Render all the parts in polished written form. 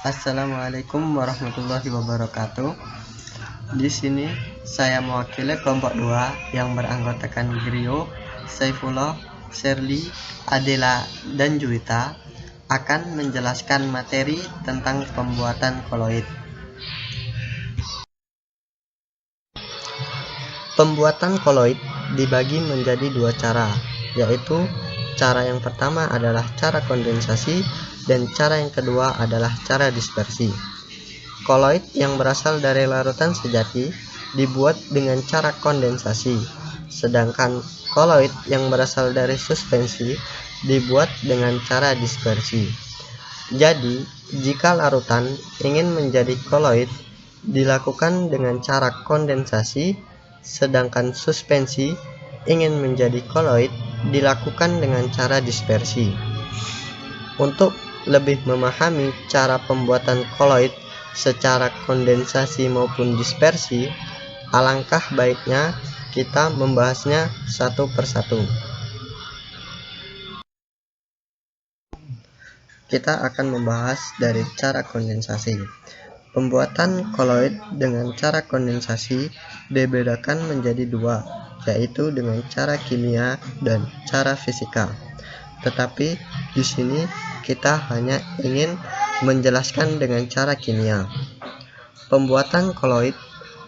Assalamualaikum warahmatullahi wabarakatuh. Di sini saya mewakili kelompok 2 yang beranggotakan Grio, Saifullah, Sherly, Adela, dan Juwita akan menjelaskan materi tentang pembuatan koloid. Pembuatan koloid dibagi menjadi 2 cara, yaitu cara yang pertama adalah cara kondensasi dan cara yang kedua adalah cara dispersi. Koloid yang berasal dari larutan sejati dibuat dengan cara kondensasi, sedangkan koloid yang berasal dari suspensi dibuat dengan cara dispersi. Jadi, jika larutan ingin menjadi koloid dilakukan dengan cara kondensasi, sedangkan suspensi ingin menjadi koloid dilakukan dengan cara dispersi. Untuk lebih memahami cara pembuatan koloid secara kondensasi maupun dispersi, alangkah baiknya kita membahasnya satu persatu. Kita akan membahas dari cara kondensasi. Pembuatan koloid dengan cara kondensasi dibedakan menjadi 2, yaitu dengan cara kimia dan cara fisika. Tetapi di sini kita hanya ingin menjelaskan dengan cara kimia. Pembuatan koloid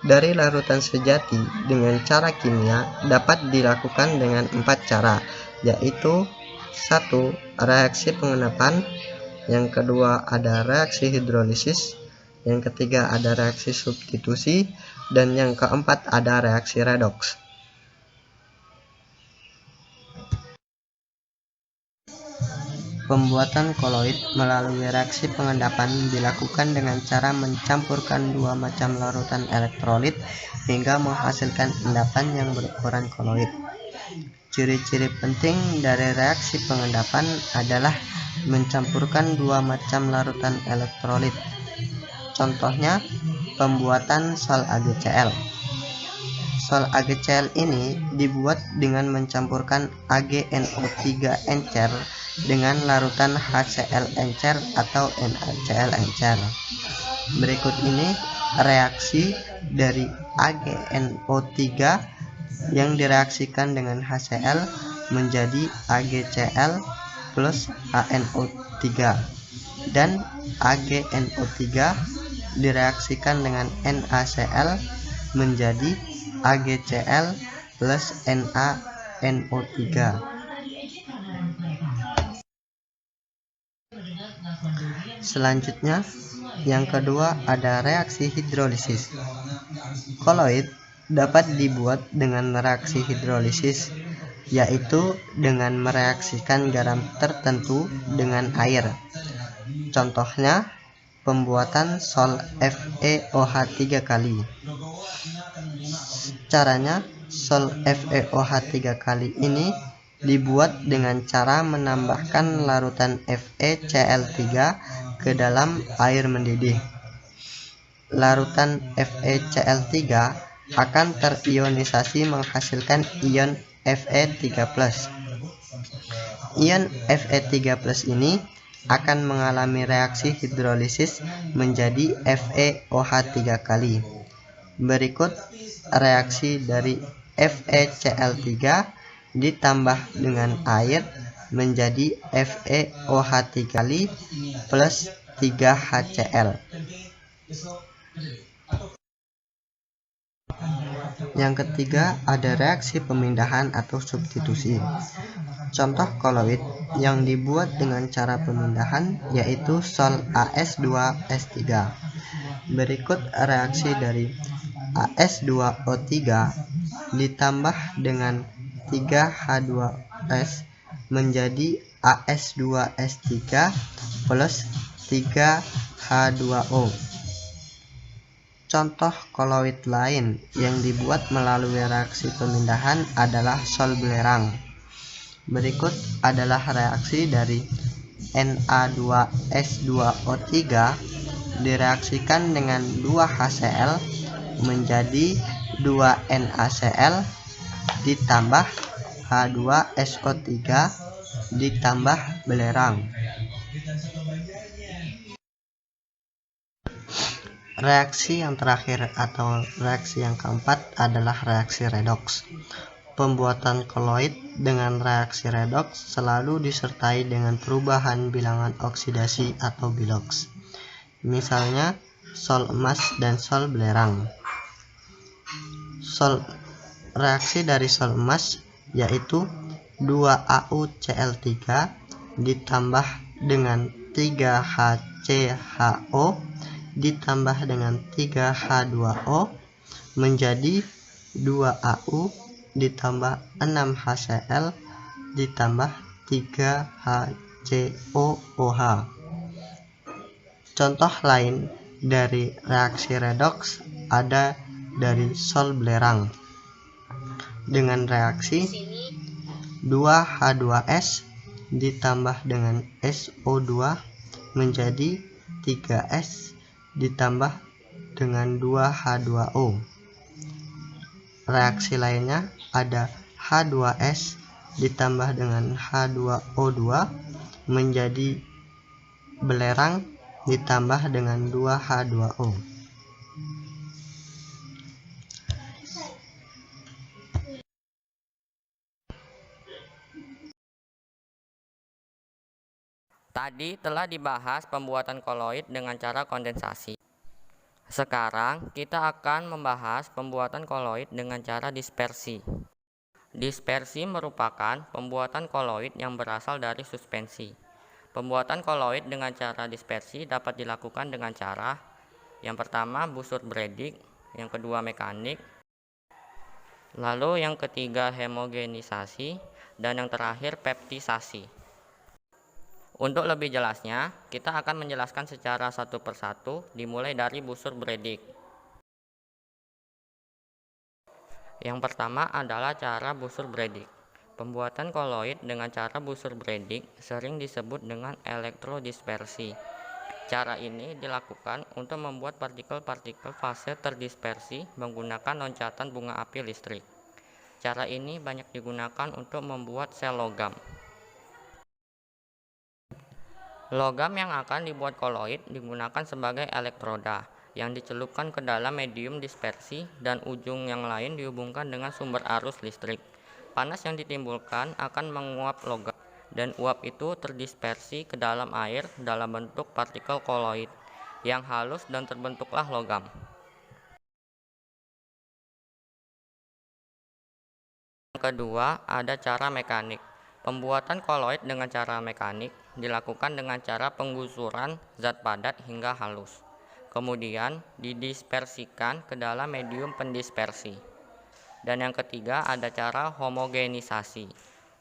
dari larutan sejati dengan cara kimia dapat dilakukan dengan 4 cara, yaitu 1. Reaksi pengenapan, yang kedua ada reaksi hidrolisis, yang ketiga ada reaksi substitusi, dan yang keempat ada reaksi redoks. Pembuatan koloid melalui reaksi pengendapan dilakukan dengan cara mencampurkan 2 macam larutan elektrolit hingga menghasilkan endapan yang berukuran koloid. Ciri-ciri penting dari reaksi pengendapan adalah mencampurkan 2 macam larutan elektrolit. Contohnya, pembuatan sol AgCl. Sol AgCl ini dibuat dengan mencampurkan AgNO3 encer dengan larutan HCl encer atau NaCl encer. Berikut ini reaksi dari AgNO3 yang direaksikan dengan HCl menjadi AgCl plus HNO3, dan AgNO3 direaksikan dengan NaCl menjadi AgCl plus NaNO3. Selanjutnya, yang kedua ada reaksi hidrolisis. Koloid dapat dibuat dengan reaksi hidrolisis, yaitu dengan mereaksikan garam tertentu dengan air. Contohnya, pembuatan sol FeOH3 kali. Caranya, sol FeOH3 kali ini dibuat dengan cara menambahkan larutan FeCl3 ke dalam air mendidih. Larutan FeCl3 akan terionisasi menghasilkan ion Fe3+. Ion Fe3+ ini akan mengalami reaksi hidrolisis menjadi FeOH3 kali. Berikut reaksi dari FeCl3 ditambah dengan air menjadi FeOH3 kali plus 3HCl. Yang ketiga ada reaksi pemindahan atau substitusi. Contoh koloid yang dibuat dengan cara pemindahan yaitu sol AS2S3. Berikut reaksi dari AS2O3 ditambah dengan 3H2S menjadi AS2S3 plus 3H2O. Contoh koloid lain yang dibuat melalui reaksi pemindahan adalah sol belerang. Berikut adalah reaksi dari Na2S2O3 direaksikan dengan 2HCl menjadi 2NaCl ditambah H2SO3 ditambah belerang. Reaksi yang terakhir atau reaksi yang keempat adalah reaksi redoks. Pembuatan koloid dengan reaksi redoks selalu disertai dengan perubahan bilangan oksidasi atau biloks. Misalnya sol emas dan sol belerang. Reaksi dari sol emas yaitu 2AuCl3 ditambah dengan 3HCHO ditambah dengan 3H2O menjadi 2Au ditambah 6HCl ditambah 3HCOOH. Contoh lain dari reaksi redoks ada dari sol belerang dengan reaksi 2H2S ditambah dengan SO2 menjadi 3S ditambah dengan 2H2O. Reaksi lainnya ada H2S ditambah dengan H2O2 menjadi belerang ditambah dengan 2H2O. Tadi telah dibahas pembuatan koloid dengan cara kondensasi. Sekarang kita akan membahas pembuatan koloid dengan cara dispersi. Dispersi merupakan pembuatan koloid yang berasal dari suspensi. Pembuatan koloid dengan cara dispersi dapat dilakukan dengan cara yang pertama busur Bredig, yang kedua mekanik, lalu yang ketiga homogenisasi, dan yang terakhir peptisasi. Untuk lebih jelasnya, kita akan menjelaskan secara satu persatu dimulai dari busur Bredig. Yang pertama adalah cara busur Bredig. Pembuatan koloid dengan cara busur Bredig sering disebut dengan elektrodispersi. Cara ini dilakukan untuk membuat partikel-partikel fase terdispersi menggunakan loncatan bunga api listrik. Cara ini banyak digunakan untuk membuat sel logam. Logam yang akan dibuat koloid digunakan sebagai elektroda yang dicelupkan ke dalam medium dispersi dan ujung yang lain dihubungkan dengan sumber arus listrik. Panas yang ditimbulkan akan menguap logam dan uap itu terdispersi ke dalam air dalam bentuk partikel koloid yang halus dan terbentuklah logam. Yang kedua ada cara mekanik. Pembuatan koloid dengan cara mekanik dilakukan dengan cara penggusuran zat padat hingga halus, kemudian didispersikan ke dalam medium pendispersi. Dan yang ketiga ada cara homogenisasi.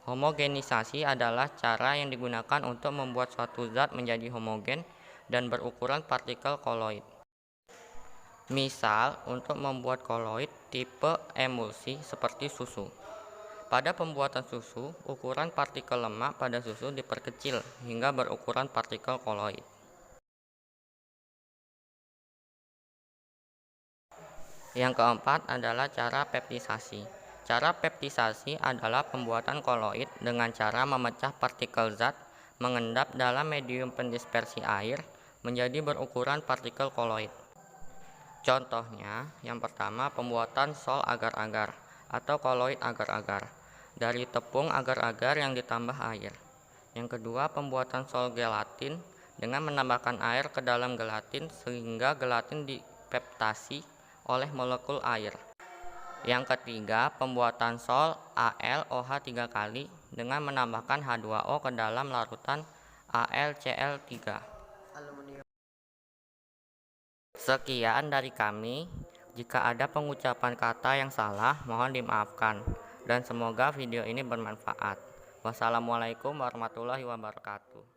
Homogenisasi adalah cara yang digunakan untuk membuat suatu zat menjadi homogen dan berukuran partikel koloid. Misal untuk membuat koloid tipe emulsi seperti susu. Pada pembuatan susu, ukuran partikel lemak pada susu diperkecil hingga berukuran partikel koloid. Yang keempat adalah cara peptisasi. Cara peptisasi adalah pembuatan koloid dengan cara memecah partikel zat mengendap dalam medium pendispersi air menjadi berukuran partikel koloid. Contohnya, yang pertama pembuatan sol agar-agar atau koloid agar-agar dari tepung agar-agar yang ditambah air. Yang kedua, pembuatan sol gelatin dengan menambahkan air ke dalam gelatin sehingga gelatin dipeptasi oleh molekul air. Yang ketiga, pembuatan sol AlOH 3 kali dengan menambahkan H2O ke dalam larutan AlCl3. Sekian dari kami. Jika ada pengucapan kata yang salah, mohon dimaafkan. Dan semoga video ini bermanfaat. Wassalamualaikum warahmatullahi wabarakatuh.